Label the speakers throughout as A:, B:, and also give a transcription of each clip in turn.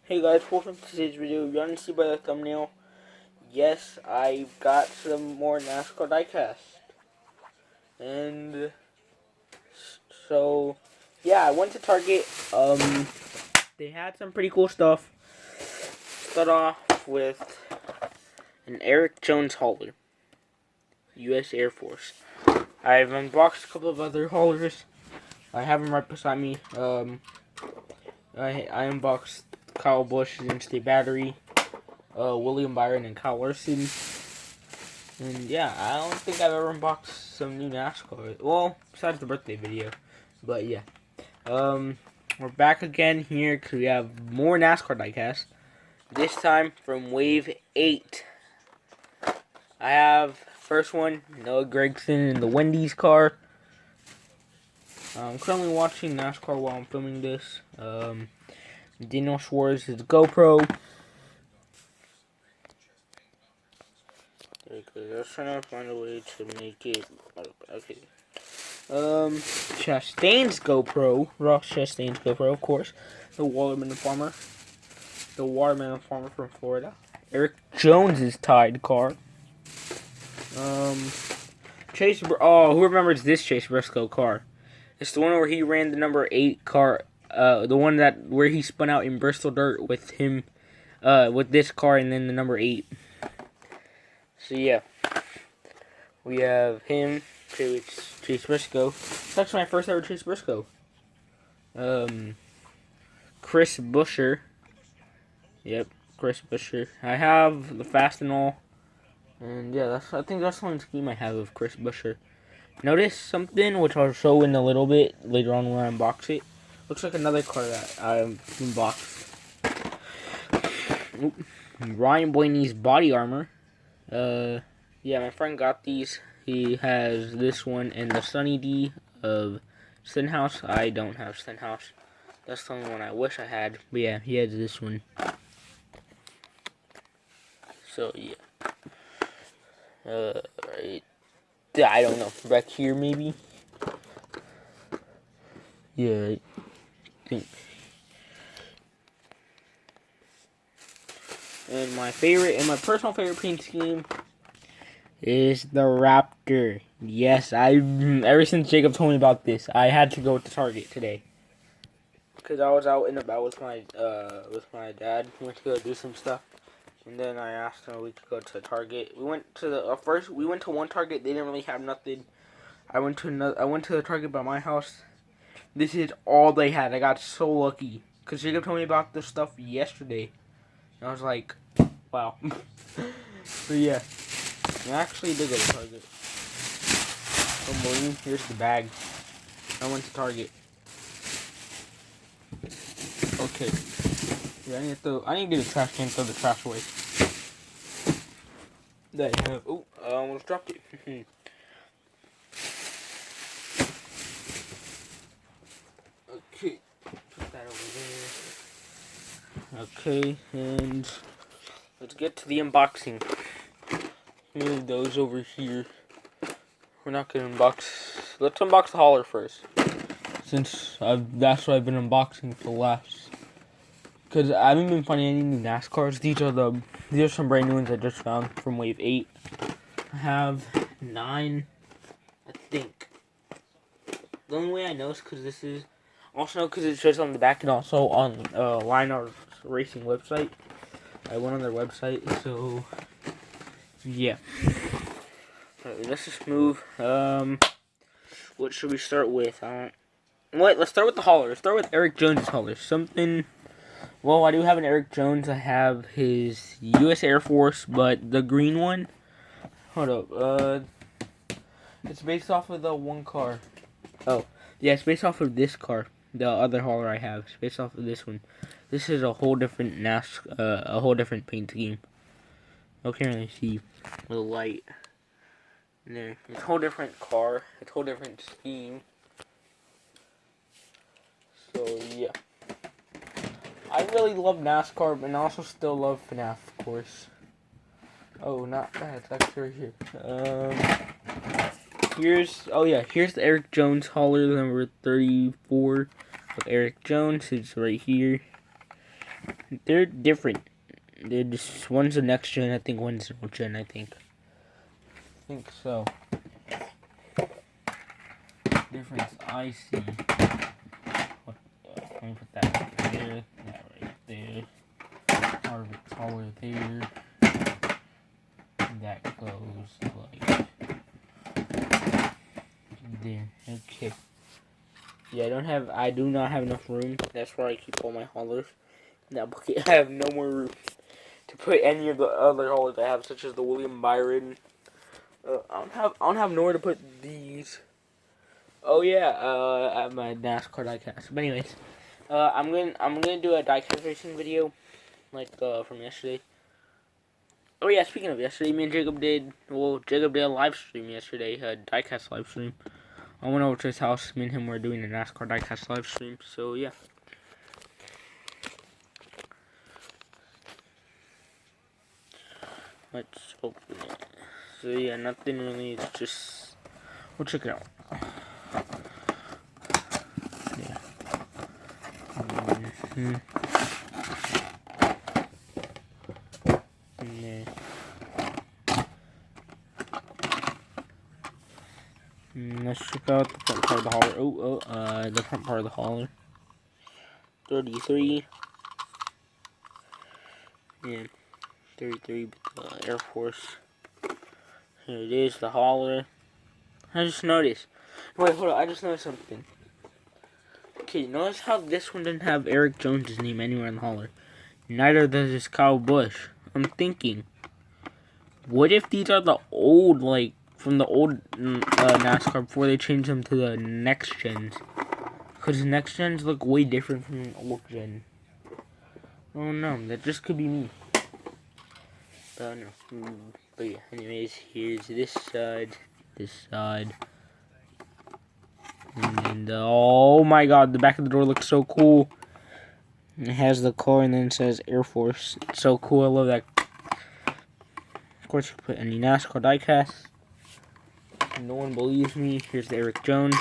A: Hey guys, welcome to today's video. You're gonna see by the thumbnail. Yes, I've got some more Nascar diecast. And so yeah, I went to Target. They had some pretty cool stuff. Start off with an Eric Jones hauler. US Air Force. I've unboxed a couple of other haulers. I have them right beside me. I unboxed Kyle Busch and State Battery, William Byron and Kyle Larson. And yeah, I don't think I've ever unboxed some new NASCAR. Well, besides the birthday video. But yeah. We're back again here because we have more NASCAR diecast. This time from Wave 8. I have first one, Noah Gragson in the Wendy's car. I'm currently watching NASCAR while I'm filming this. Daniel Schwartz's GoPro. Okay, let's try to find a way to make it. Okay. Chastain's GoPro. Ross Chastain's GoPro, of course. The Watermelon Farmer. The Watermelon Farmer from Florida. Eric Jones's Tide car. Who remembers this Chase Briscoe car? It's the one where he ran the number 8 car. The one where he spun out in Bristol Dirt with him, with this car and then the number 8. So yeah, we have him, Chase Briscoe. It's actually my first ever Chase Briscoe. Chris Buescher. Yep, Chris Buescher. I have the Fast and All, and yeah, I think that's the only scheme I have of Chris Buescher. Notice something which I'll show in a little bit later on when I unbox it. Looks like another car that I unboxed. Ryan Blaney's body armor. Yeah, my friend got these. He has this one and the Sunny D of Stenhouse. I don't have Stenhouse. That's the only one I wish I had. But yeah, he has this one. So yeah. Right. I don't know. Back here maybe. Yeah. And my personal favorite paint scheme is the Raptor. Yes, ever since Jacob told me about this, I had to go to Target today. Because I was out and about with my dad. We went to go do some stuff. And then I asked him if we could go to Target. We went to we went to one Target, they didn't really have nothing. I went to the Target by my house. This is all they had. I got so lucky. Because Jacob told me about this stuff yesterday. And I was like, wow. So yeah. I actually did go to Target. Don't believe me? Here's the bag. I went to Target. Okay. Yeah, I need to get a trash can and throw the trash away. There you have. Oh, I almost dropped it. Okay. Put that over there. Okay, and let's get to the unboxing. Move those over here. We're not gonna unbox. Let's unbox the hauler first, since that's what I've been unboxing for the last. Because I haven't been finding any new NASCARs. These are some brand new ones I just found from Wave 8. I have 9, I think. The only way I know is because this is also because it shows on the back and also on Linear's Racing website. I went on their website, so yeah. Alright, let's just move. What should we start with? Let's start with the hauler. Let's start with Eric Jones' hauler. Well, I do have an Eric Jones. I have his US Air Force, but the green one. Hold up. It's based off of the one car. Oh, yeah, it's based off of this car. The other hauler I have. It's based off of this one. This is a whole different a whole different paint scheme. Okay, let me see with a light. There, it's a whole different car. It's a whole different scheme. So yeah. I really love NASCAR, and I also still love FNAF, of course. Oh, not that. It's actually right here. Here's the Eric Jones hauler, number 34 of Eric Jones. It's right here. They're different. They're just, one's a next gen, I think one's an old gen, I think so. Difference I see. Let me put that right there, that right there. Part of it's taller there. That goes like there. Okay. Yeah, I do not have enough room. That's where I keep all my haulers. Now, I have no more room to put any of the other haulers I have, such as the William Byron. I don't have nowhere to put these. Oh yeah, I have my NASCAR diecast. But anyways, I'm gonna do a diecast racing video, like from yesterday. Oh yeah, speaking of yesterday, Jacob did a live stream yesterday, a diecast live stream. I went over to his house. Me and him were doing a NASCAR diecast live stream. So yeah. Let's open it. So yeah, nothing really. It's just we'll check it out. Yeah. Yeah. Let's check out the front part of the hauler. The front part of the hauler. 33. Yeah, 33 with the Air Force. Here it is, the hauler. I just noticed. Wait, hold on. I just noticed something. Okay, notice how this one didn't have Eric Jones' name anywhere in the hauler. Neither does this Kyle Busch. I'm thinking, what if these are the old, like, from the old NASCAR before they changed them to the next gens? Because the next gens look way different from the old gen. Oh no, that just could be me. But no. But yeah, anyways, here's this side. And then oh my god, the back of the door looks so cool. It has the car and then it says Air Force. It's so cool, I love that. Of course, you can put any NASCAR diecast. No one believes me. Here's the Eric Jones.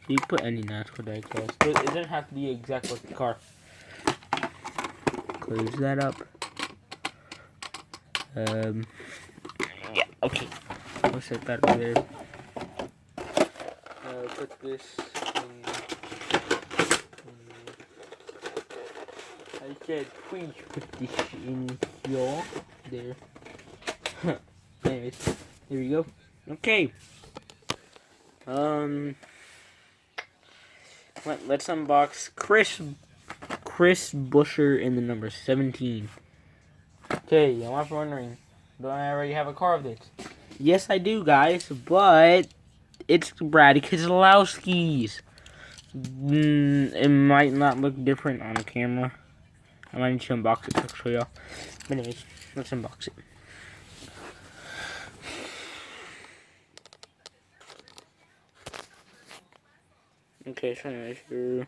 A: You can put any NASCAR diecast. It doesn't have to be exact like the car. Close that up. Yeah, okay. I'll set that over there. Put this in. I said, please put this in here. There. Anyways, here we go. Okay. Let's unbox Chris Buescher in the number 17. Okay, you might be wondering, do I already have a car of this? Yes, I do, guys, but it's Brad Keselowski's. It might not look different on camera. I might need to unbox it to show y'all. But anyways, let's unbox it. Okay, so anyways, here.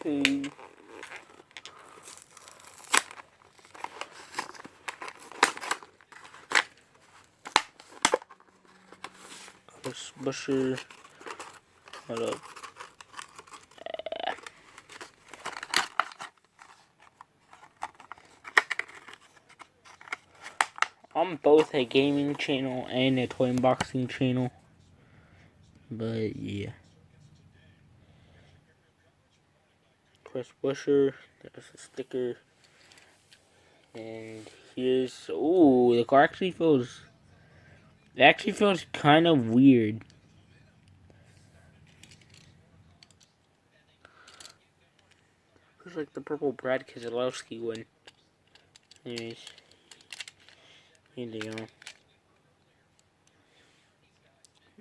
A: Okay. Chris Buescher. Hold up. I'm both a gaming channel and a toy unboxing channel. But yeah. Chris Buescher. There's a sticker. And here's, ooh, the car actually feels, it actually feels kind of weird. Feels like the purple Brad Keselowski one. Anyways, here they go.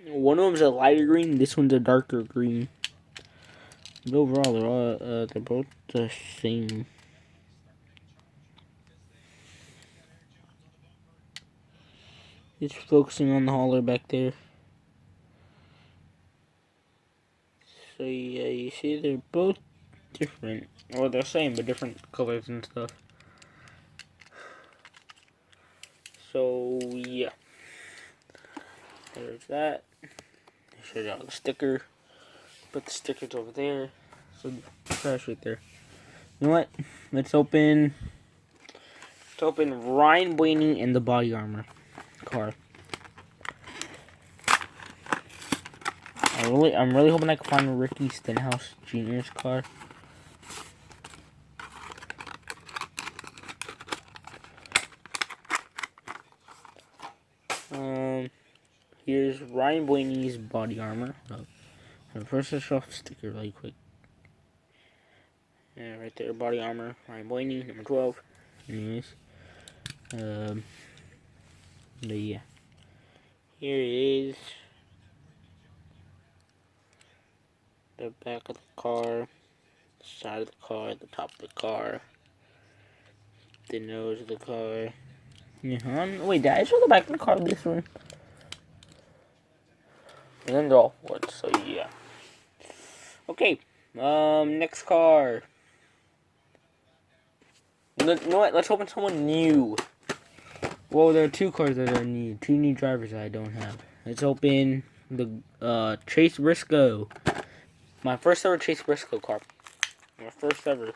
A: One of them's a lighter green, this one's a darker green. But overall, they're both the same. Just focusing on the hauler back there. So yeah, you see they're both different. Well, they're the same, but different colors and stuff. So, yeah. There's that. Show you the sticker. Put the stickers over there. So, trash right there. You know what? Let's open Ryan Blaney and the body armor car. I'm really hoping I can find Ricky Stenhouse Jr.'s car. Here's Ryan Blaney's body armor. First, let's show off the sticker really quick. Yeah, right there, body armor, Ryan Blaney, number 12. Anyways, but yeah, here it is. The back of the car, the side of the car, the top of the car, the nose of the car. Yeah, wait, did I show the back of the car this one? And then they're all wood, so yeah. Okay, next car. You know what? Let's open someone new. Well, there are two cars that are new. Two new drivers that I don't have. Let's open the Chase Briscoe. My first ever Chase Briscoe car. My first ever.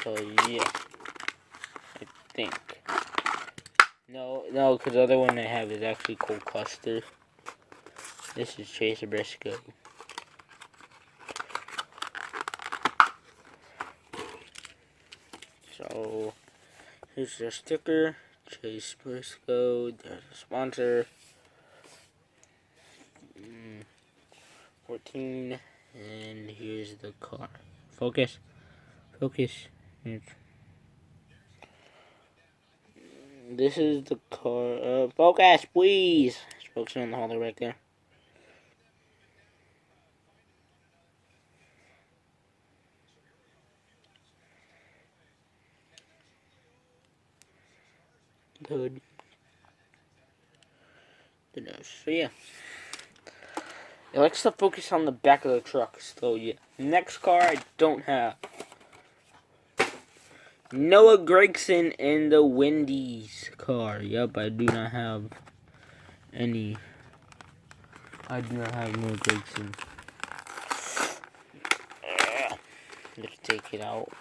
A: So yeah, I think. No, because the other one I have is actually Cole Custer. This is Chase Briscoe. So here's the sticker. Chase Briscoe. There's a sponsor. 14. And here's the car. Focus. This is the car. Focus, please. It's focusing on the holder right there. The hood. The nose. So yeah. It likes to focus on the back of the truck. So yeah. Next car I don't have. Noah Gragson in the Wendy's car. Yep, I do not have any. I do not have Noah Gragson. Let's take it out.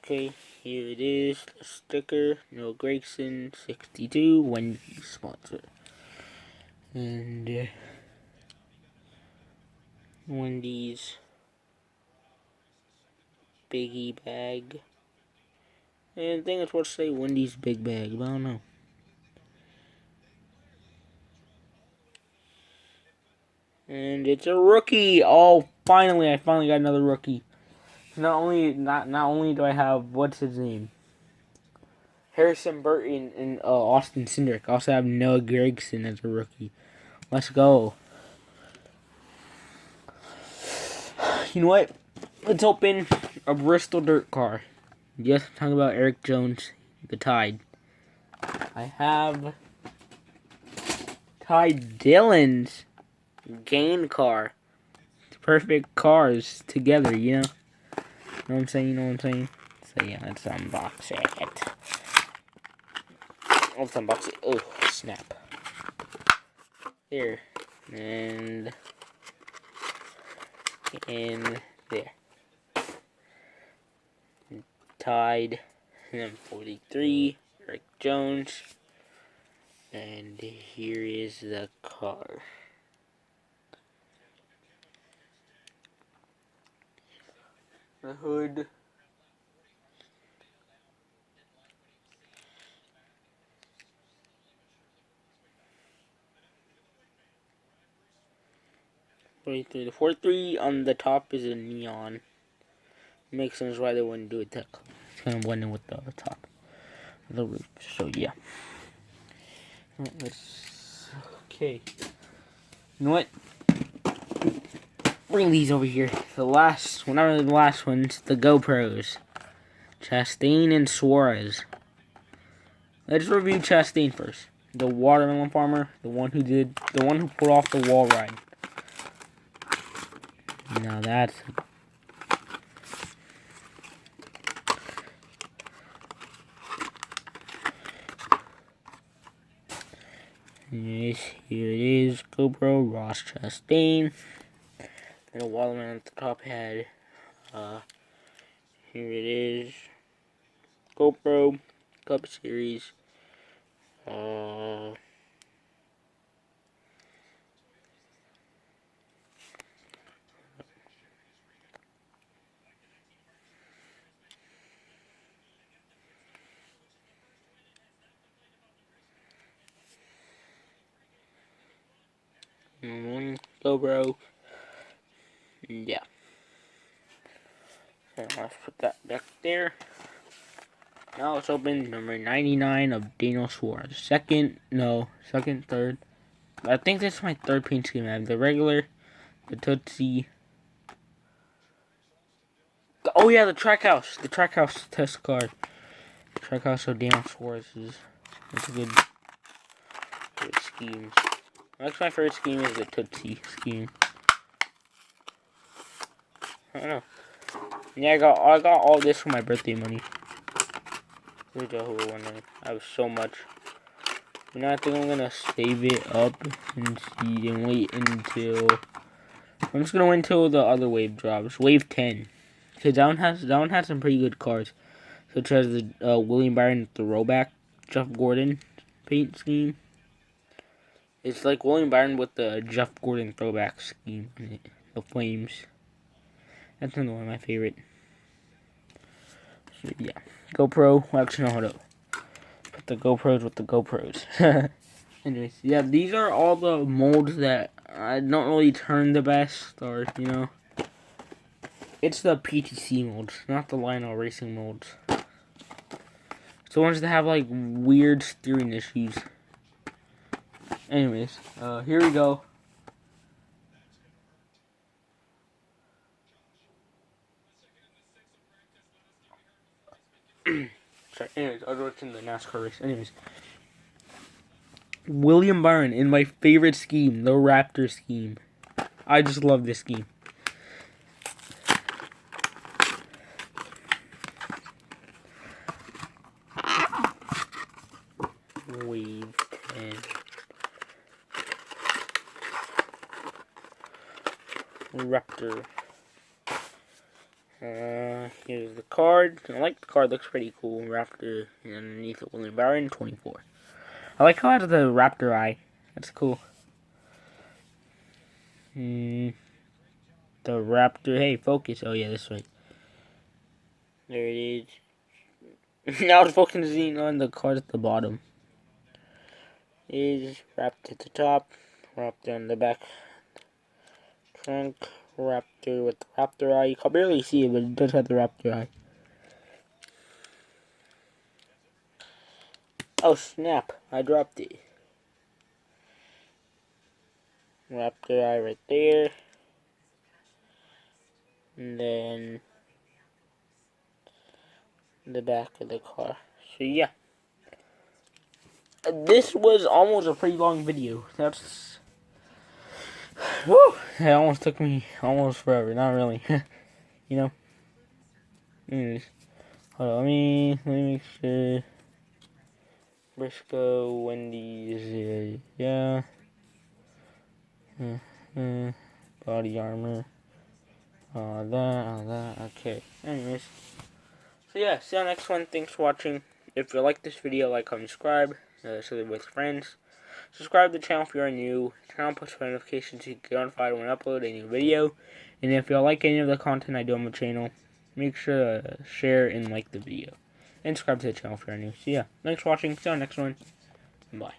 A: Okay, here it is, the sticker, Noah Gragson, 62, Wendy's sponsor. And, Wendy's biggie bag. And I think it's what to say Wendy's big bag, but I don't know. And it's a rookie! Oh, finally, I finally got another rookie. Not only do I have, what's his name? Harrison Burton and Austin Cindric. I also have Noah Gragson as a rookie. Let's go. You know what? Let's open a Bristol dirt car. Yes, I'm talking about Eric Jones, the Tide. I have Ty Dillon's Gain car. Perfect cars together, you know? You know what I'm saying? So yeah, let's unbox it. Let's unbox it. Oh, snap. Here. And in there. Tide. And then 43. Rick Jones. And here is the car. The hood. The 43 on the top is a neon. Makes sense why they wouldn't do it that color. It's kind of blending with the top of the roof. So yeah. Okay. You know what? bring these over here. The last, one of the last ones, the GoPros. Chastain and Suarez. Let's review Chastain first. The watermelon farmer, the one who pulled off the wall ride. Now that's... Yes, here it is. GoPro, Ross Chastain. And a watermelon at the top had, here it is. GoPro, Cup Series. GoPro. Yeah. So let's put that back there. Now let's open number 99 of Daniel Suarez. Second, third. I think this is my third paint scheme. I have the regular, the Tootsie. Oh yeah, the Trackhouse. The Trackhouse test card. Trackhouse of Daniel Suarez is a good scheme. Actually, my favorite scheme is the Tootsie scheme. I don't know. Yeah, I got all this for my birthday money. Good job, who were wondering. I have so much. You know, I think I'm gonna save it up and see and wait until. I'm just gonna wait until the other wave drops, wave 10, because that one has some pretty good cards, such as the William Byron throwback Jeff Gordon paint scheme. It's like William Byron with the Jeff Gordon throwback scheme in it. The flames. That's another one of my favorite. So yeah, GoPro. Well, actually, no, hold up. Put the GoPros with the GoPros. Anyways, yeah, these are all the molds that I don't really turn the best, or you know, it's the PTC molds, not the Lionel Racing molds. It's the ones that have like weird steering issues. Anyways, here we go. Sorry, anyways, I'll go to the NASCAR race. Anyways. William Byron in my favorite scheme, the Raptor scheme. I just love this scheme. Wave 10. Raptor. Here's the card. I like the card, looks pretty cool. Raptor, and underneath it, William Byron, 24. I like how it has the Raptor eye. That's cool. The Raptor, hey, focus. Oh yeah, this way. There it is. Now it's focusing on the card at the bottom. Is Raptor at the top, Raptor on the back trunk, Raptor with the Raptor eye. You can barely see it, but it does have the Raptor eye. Oh snap, I dropped it. Raptor eye right there. And then the back of the car. So yeah. This was almost a pretty long video. That's... Whew, it almost took me almost forever. Not really. You know. Anyways. Hold on, let me make sure. Briscoe, Wendy's, yeah. Body armor. All that, okay. Anyways. So yeah, see you on the next one. Thanks for watching. If you like this video, like, comment, subscribe. Share it with friends. Subscribe to the channel if you are new. Turn on push notifications so you get notified when I upload a new video. And if you like any of the content I do on my channel, make sure to share and like the video. And subscribe to the channel if you are new. So yeah, thanks for watching. See you on the next one. Bye.